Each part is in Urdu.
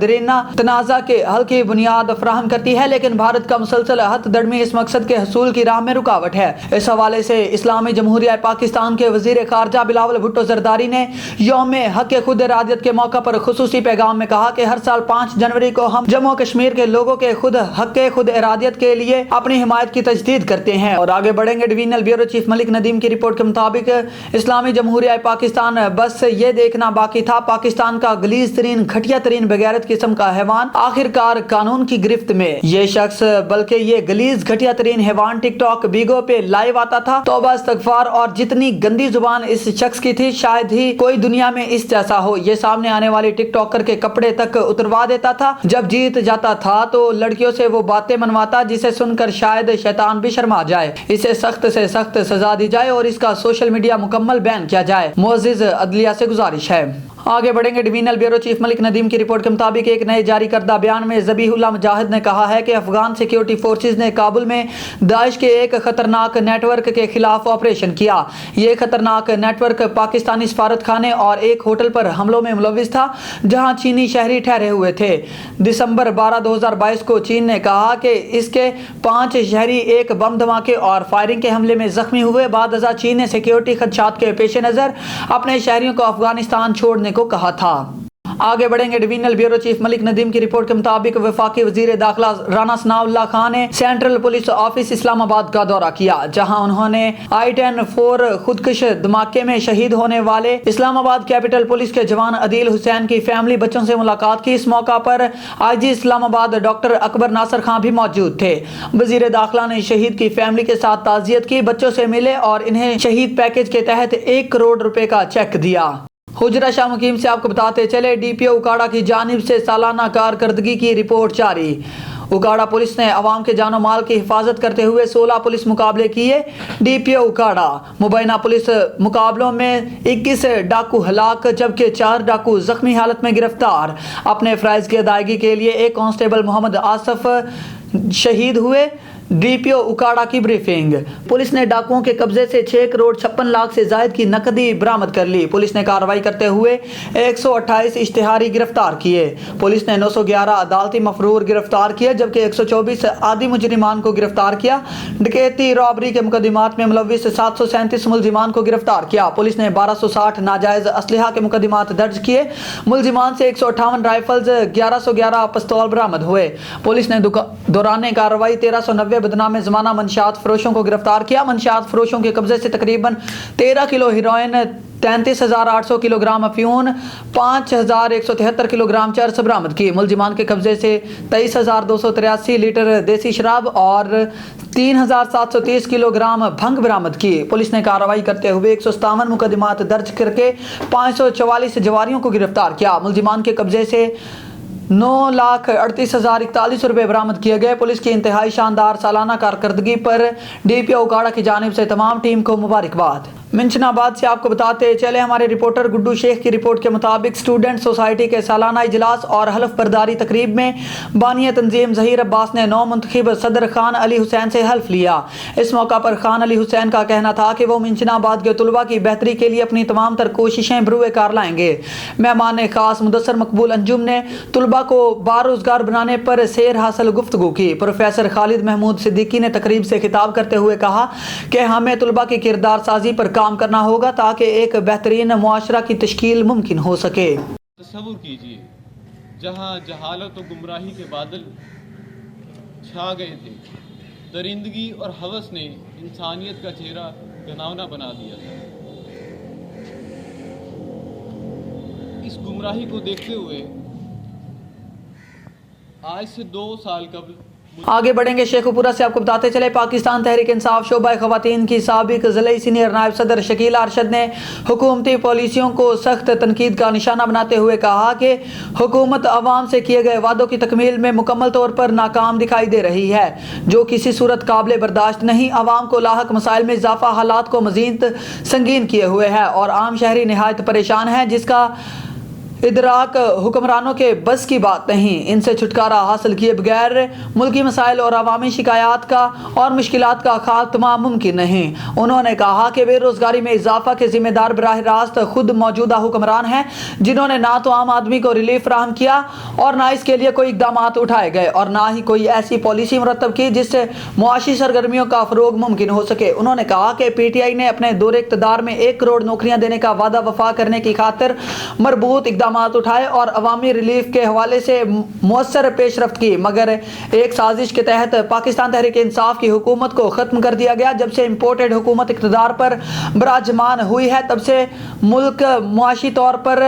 درینہ تنازع کے حل کی بنیاد فراہم کرتی ہے، لیکن بھارت کا مسلسل ہتھ دھڑمی اس مقصد کے حصول کی راہ میں رکاوٹ ہے۔ اس حوالے سے اسلامی جمہوریہ پاکستان کے وزیر خارجہ بلاول بھٹو زرداری نے یوم حق خود ارادیت کے موقع پر خصوصی پیغام میں کہا کہ ہر سال 5 جنوری کو ہم جموں کشمیر کے لوگوں کے حق خود ارادیت کے لیے اپنی حمایت کی تجدید کرتے ہیں۔ اور آگے بڑھیں گے، ڈویژنل بیورو چیف ملک ندیم کی رپورٹ کے مطابق اسلامی جمہوریہ پاکستان بس یہ دیکھنا باقی تھا پاکستان کا غلیظ ترین گھٹیا ترین بغیرت قسم کا حیوان آخر کار قانون کی گرفت میں۔ یہ شخص بلکہ یہ غلیظ گھٹیا ترین حیوان ٹک ٹاک بیگو پہ لائیو آتا تھا۔ توبہ استغفار، اور جتنی گندی زبان اس شخص کی تھی شاید ہی کوئی دنیا میں اس جیسا ہو۔ یہ سامنے آنے والی ٹک ٹاکر کے کپڑے تک اتروا دیتا تھا۔ جب جیت جاتا تھا تو لڑکیوں سے وہ باتیں منواتا جسے سن کر شاید شیطان بھی شرما جائے۔ اسے سخت سے سخت سزا دی جائے اور اس کا سوشل میڈیا مکمل بین کیا جائے۔ معزز عدلیہ سے گزارش ہے۔ آگے بڑھیں گے، ڈویژنل بیورو چیف ملک ندیم کی رپورٹ کے مطابق ایک نئے جاری کردہ بیان میں ذبیح اللہ مجاہد نے کہا ہے کہ افغان سیکیورٹی فورسز نے کابل میں داعش کے ایک خطرناک نیٹ ورک کے خلاف آپریشن کیا۔ یہ خطرناک نیٹ ورک پاکستانی سفارت خانے اور ایک ہوٹل پر حملوں میں ملوث تھا جہاں چینی شہری ٹھہرے ہوئے تھے۔ دسمبر 12، 2022 کو چین نے کہا کہ اس کے 5 شہری ایک بم دھماکے اور فائرنگ کے حملے میں زخمی ہوئے۔ بعد ازاں چین نے سیکیورٹی خدشات کے پیش نظر اپنے شہریوں کو افغانستان چھوڑنے کو کہا تھا۔ آگے بڑھیں گے، ڈویژنل بیورو چیف ملک ندیم کی رپورٹ کے مطابق وفاقی وزیر داخلہ رانا ثناء اللہ خان نے سینٹرل پولیس آفس اسلام آباد کا دورہ کیا، جہاں انہوں نے I-10-4 خودکش دھماکے میں شہید ہونے والے اسلام آباد کیپٹل پولیس کے جوان عدیل حسین کی فیملی بچوں سے ملاقات کی۔ اس موقع پر IG اسلام آباد ڈاکٹر اکبر ناصر خان بھی موجود تھے۔ وزیر داخلہ نے شہید کی فیملی کے ساتھ تعزیت کی، بچوں سے ملے اور انہیں شہید پیکج کے تحت 1 کروڑ روپے کا چیک دیا۔ حجرہ شاہ مقیم سے آپ کو بتاتے چلے، DPO اکاڑا کی جانب سے سالانہ کارکردگی کی رپورٹ جاری۔ اکاڑا پولیس نے عوام کے جان و مال کی حفاظت کرتے ہوئے 16 پولیس مقابلے کیے۔ DPO اکاڑا مبینہ پولیس مقابلوں میں 21 ڈاکو ہلاک جبکہ 4 ڈاکو زخمی حالت میں گرفتار۔ اپنے فرائض کی ادائیگی کے لیے ایک کانسٹیبل محمد آصف شہید ہوئے۔ DPO اکاڑا کی بریفنگ۔ پولیس نے ڈاکوؤں کے قبضے سے 6 کروڑ 56 لاکھ سے زائد کی نقدی برآمد کر لی۔ پولیس نے کارروائی کرتے ہوئے 128 اشتہاری گرفتار کیے۔ پولیس نے 911 عدالتی مفرور گرفتار کیے جبکہ 124 عادی مجرمان کو گرفتار کیا۔ ڈکیتی رابری کے مقدمات میں ملوث 737 ملزمان کو گرفتار کیا۔ پولیس نے 1260 ناجائز اسلحہ کے مقدمات درج کیے۔ ملزمان سے 158 رائفلز 1111 پستول برآمد ہوئے۔ پولیس نے دوران کارروائی 1390 بدنام زمانہ منشیات فروشوں کو گرفتار کیا۔ منشیات فروشوں کے قبضے سے تقریباً 13 کلو heroine, 33,800 kilo gram افیون، 5,173 kilo gram چرس برآمد کی۔ ملزمان کے قبضے سے 23,283 لیٹر دیسی شراب اور 3,730 کلو گرام بھنگ برآمد کی۔ پولیس نے کارروائی کرتے ہوئے 157 مقدمات درج کر کے 544 جواریوں کو گرفتار کیا۔ ملزمان کے قبضے سے 9,38,041 روپے برآمد کیے گئے۔ پولیس کی انتہائی شاندار سالانہ کارکردگی پر DPO اکاڑا کی جانب سے تمام ٹیم کو مبارکباد۔ منشن آباد سے آپ کو بتاتے چلے، ہمارے رپورٹر گڈو شیخ کی رپورٹ کے مطابق اسٹوڈنٹ سوسائٹی کے سالانہ اجلاس اور حلف برداری تقریب میں بانی تنظیم ظہیر عباس نے نو منتخب صدر خان علی حسین سے حلف لیا۔ اس موقع پر خان علی حسین کا کہنا تھا کہ وہ منشن آباد کے طلباء کی بہتری کے لیے اپنی تمام تر کوششیں بروئے کار لائیں گے۔ مہمان خاص مدثر مقبول انجم نے طلباء کو باروزگار بنانے پر سیر حاصل گفتگو کی۔ پروفیسر خالد محمود صدیقی نے تقریب سے خطاب کرتے ہوئے کہا کہ ہمیں طلباء کی کردار سازی پر کام کرنا ہوگا تاکہ ایک بہترین معاشرہ کی تشکیل ممکن ہو سکے۔ تصور کیجئے جہاں جہالت و گمراہی کے بادل چھا گئے تھے، درندگی اور ہوس نے انسانیت کا چہرہ گناونا بنا دیا تھا۔ اس گمراہی کو دیکھتے ہوئے آج سے 2 سال قبل آگے بڑھیں گے، شیخو پورہ سے آپ کو بتاتے چلے، پاکستان تحریک انصاف شعبہ خواتین کی سابق ضلعی سینئر نائب صدر شکیلہ ارشد نے حکومتی پالیسیوں کو سخت تنقید کا نشانہ بناتے ہوئے کہا کہ حکومت عوام سے کیے گئے وعدوں کی تکمیل میں مکمل طور پر ناکام دکھائی دے رہی ہے، جو کسی صورت قابل برداشت نہیں۔ عوام کو لاحق مسائل میں اضافہ حالات کو مزید سنگین کیے ہوئے ہے اور عام شہری نہایت پریشان ہے، جس کا ادراک حکمرانوں کے بس کی بات نہیں، ان سے چھٹکارا حاصل کیے بغیر ملکی مسائل اور عوامی شکایات کا اور مشکلات کا خاتمہ ممکن نہیں۔ انہوں نے کہا کہ بے روزگاری میں اضافہ کے ذمہ دار براہ راست خود موجودہ حکمران ہیں، جنہوں نے نہ تو عام آدمی کو ریلیف فراہم کیا اور نہ اس کے لیے کوئی اقدامات اٹھائے گئے اور نہ ہی کوئی ایسی پالیسی مرتب کی جس سے معاشی سرگرمیوں کا فروغ ممکن ہو سکے۔ انہوں نے کہا کہ پی ٹی آئی نے اپنے دور اقتدار میں 1 کروڑ نوکریاں دینے کا وعدہ وفا کرنے کی خاطر مربوط اقدامات اٹھائے اور عوامی ریلیف کے حوالے سے مؤثر پیش رفت کی، مگر ایک سازش کے تحت پاکستان تحریک انصاف کی حکومت کو ختم کر دیا گیا۔ جب سے امپورٹڈ حکومت اقتدار پر براجمان ہوئی ہے، تب سے ملک معاشی طور پر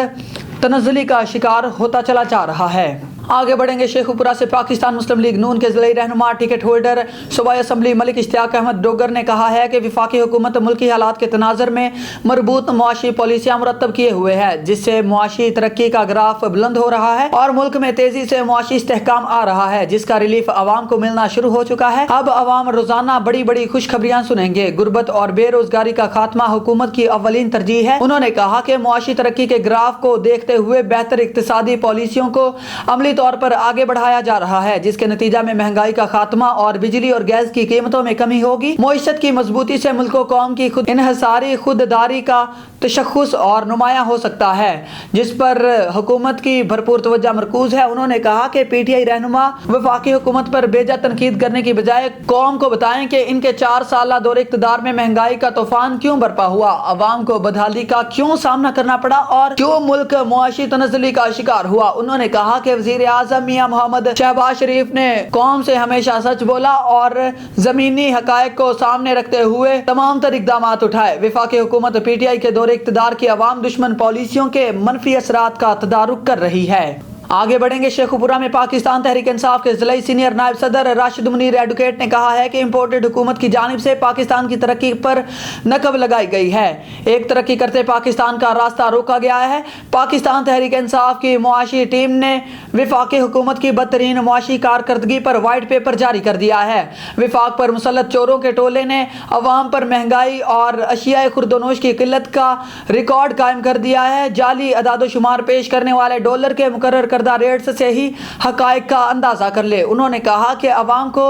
تنزلی کا شکار ہوتا چلا جا رہا ہے۔ آگے بڑھیں گے شیخو پورہ سے پاکستان مسلم لیگ نون کے ضلعی رہنما ٹکٹ ہولڈر صوبائی اسمبلی ملک اشتیاق احمد ڈوگر نے کہا ہے کہ وفاقی حکومت ملکی حالات کے تناظر میں مربوط معاشی پالیسیاں مرتب کیے ہوئے ہے، جس سے معاشی ترقی کا گراف بلند ہو رہا ہے اور ملک میں تیزی سے معاشی استحکام آ رہا ہے، جس کا ریلیف عوام کو ملنا شروع ہو چکا ہے۔ اب عوام روزانہ بڑی بڑی خوشخبریاں سنیں گے۔ غربت اور بے روزگاری کا خاتمہ حکومت کی اولین ترجیح ہے۔ انہوں نے کہا کہ معاشی ترقی کے گراف کو دیکھتے ہوئے بہتر اقتصادی پالیسیوں کو عملی طور پر آگے بڑھایا جا رہا ہے، جس کے نتیجہ میں مہنگائی کا خاتمہ اور بجلی اور گیس کی قیمتوں میں کمی ہوگی۔ معیشت کی مضبوطی سے ملک و قوم کی خود انحصاری خودداری کا تشخص اور نمایاں ہو سکتا ہے، جس پر حکومت کی بھرپور توجہ مرکوز ہے۔ انہوں نے کہا کہ پی ٹی آئی رہنما وفاقی حکومت پر بیجا تنقید کرنے کی بجائے قوم کو بتائیں کہ ان کے 4 سالہ دور اقتدار میں مہنگائی کا طوفان کیوں برپا ہوا، عوام کو بدحالی کا کیوں سامنا کرنا پڑا اور کیوں ملک معاشی تنزلی کا شکار ہوا۔ انہوں نے کہا کہ وزیر اعظم میاں محمد شہباز شریف نے قوم سے ہمیشہ سچ بولا اور زمینی حقائق کو سامنے رکھتے ہوئے تمام تر اقدامات اٹھائے۔ وفاقی حکومت پی ٹی آئی کے دور اقتدار کی عوام دشمن پالیسیوں کے منفی اثرات کا تدارک کر رہی ہے۔ آگے بڑھیں گے شیخو پورہ میں پاکستان تحریک انصاف کے ضلعی سینئر نائب صدر راشد منیر ایڈوکیٹ نے کہا ہے کہ امپورٹڈ حکومت کی جانب سے پاکستان کی ترقی پر نقب لگائی گئی ہے، ایک ترقی کرتے پاکستان کا راستہ روکا گیا ہے۔ پاکستان تحریک انصاف کی معاشی ٹیم نے وفاقی حکومت کی بدترین معاشی کارکردگی پر وائٹ پیپر جاری کر دیا ہے۔ وفاق پر مسلط چوروں کے ٹولے نے عوام پر مہنگائی اور اشیاء خوردونوش کی قلت کا ریکارڈ قائم کر دیا ہے۔ جعلی اعداد و شمار پیش کرنے والے ڈالر کے مقرر کردہ ریٹس سے ہی حقائق کا اندازہ کر لے۔ انہوں نے کہا کہ عوام کو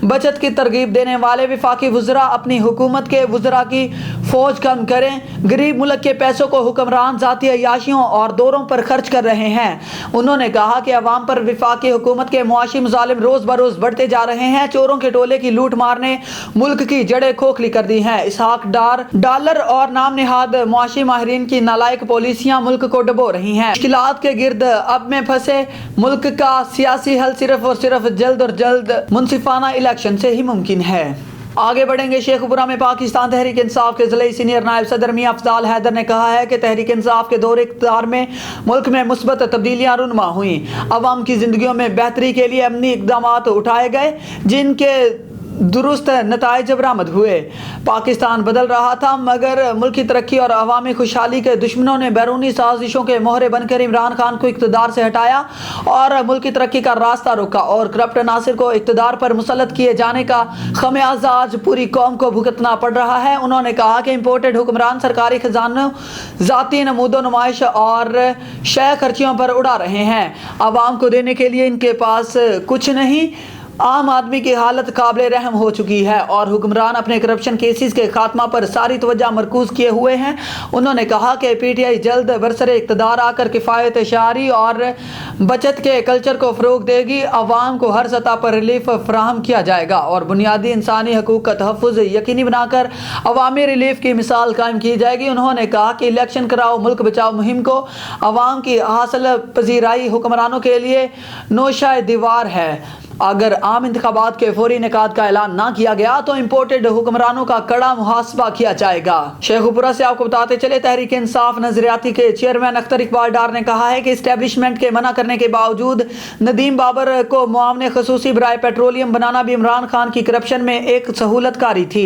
بچت کی ترغیب دینے والے وفاقی وزراء اپنی حکومت کے وزراء کی فوج کم کریں، غریب ملک کے پیسوں کو حکمران ذاتی عیاشیوں اور دوروں پر خرچ کر رہے ہیں۔ انہوں نے کہا کہ عوام پر وفاقی حکومت کے معاشی مظالم روز بروز بڑھتے جا رہے ہیں۔ چوروں کے ٹولے کی لوٹ مار نے ملک کی جڑیں کھوکھلی کر دی ہیں۔ اسحاق ڈار ڈالر اور نام نہاد معاشی ماہرین کی نالائق پالیسیاں ملک کو ڈبو رہی ہیں۔ مشکلات کے گرد اب میں پھنسے ملک کا سیاسی حل صرف اور صرف جلد اور جلد منصفانہ الیکشن سے ہی ممکن ہے۔ آگے بڑھیں گے شیخو پورہ میں پاکستان تحریک انصاف کے ضلعی سینئر نائب صدر میاں افضال حیدر نے کہا ہے کہ تحریک انصاف کے دور اقتدار میں ملک میں مثبت تبدیلیاں رونما ہوئیں، عوام کی زندگیوں میں بہتری کے لیے عملی اقدامات اٹھائے گئے جن کے درست نتائج برآمد ہوئے۔ پاکستان بدل رہا تھا مگر ملکی ترقی اور عوامی خوشحالی کے دشمنوں نے بیرونی سازشوں کے مہرے بن کر عمران خان کو اقتدار سے ہٹایا اور ملکی ترقی کا راستہ روکا اور کرپٹ عناصر کو اقتدار پر مسلط کیے جانے کا خمیازہ آج پوری قوم کو بھگتنا پڑ رہا ہے۔ انہوں نے کہا کہ امپورٹڈ حکمران سرکاری خزانوں ذاتی نمود و نمائش اور شے خرچیوں پر اڑا رہے ہیں، عوام کو دینے کے لیے ان کے پاس کچھ نہیں۔ عام آدمی کی حالت قابل رحم ہو چکی ہے اور حکمران اپنے کرپشن کیسز کے خاتمہ پر ساری توجہ مرکوز کیے ہوئے ہیں۔ انہوں نے کہا کہ پی ٹی آئی جلد برسر اقتدار آ کر کفایت شعاری اور بچت کے کلچر کو فروغ دے گی، عوام کو ہر سطح پر ریلیف فراہم کیا جائے گا اور بنیادی انسانی حقوق کا تحفظ یقینی بنا کر عوامی ریلیف کی مثال قائم کی جائے گی۔ انہوں نے کہا کہ الیکشن کراؤ ملک بچاؤ مہم کو عوام کی حاصل پذیرائی حکمرانوں کے لیے نوشہ دیوار ہے۔ اگر عام انتخابات کے فوری انعقاد کا اعلان نہ کیا گیا تو امپورٹڈ حکمرانوں کا کڑا محاسبہ کیا جائے گا۔ شیخو پورہ سے آپ کو بتاتے چلے تحریک انصاف نظریاتی کے چیئرمین اختر اقبال ڈار نے کہا ہے کہ اسٹیبلشمنٹ کے منع کرنے کے باوجود ندیم بابر کو معاون خصوصی برائے پیٹرولیم بنانا بھی عمران خان کی کرپشن میں ایک سہولت کاری تھی۔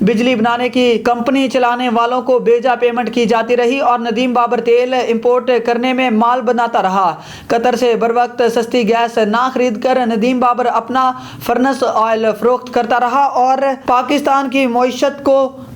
بجلی بنانے کی کمپنی چلانے والوں کو بیجا پیمنٹ کی جاتی رہی اور ندیم بابر تیل امپورٹ کرنے میں مال بناتا رہا۔ قطر سے بروقت سستی گیس نہ خرید کر ندیم بابر اپنا فرنس آئل فروخت کرتا رہا اور پاکستان کی معیشت کو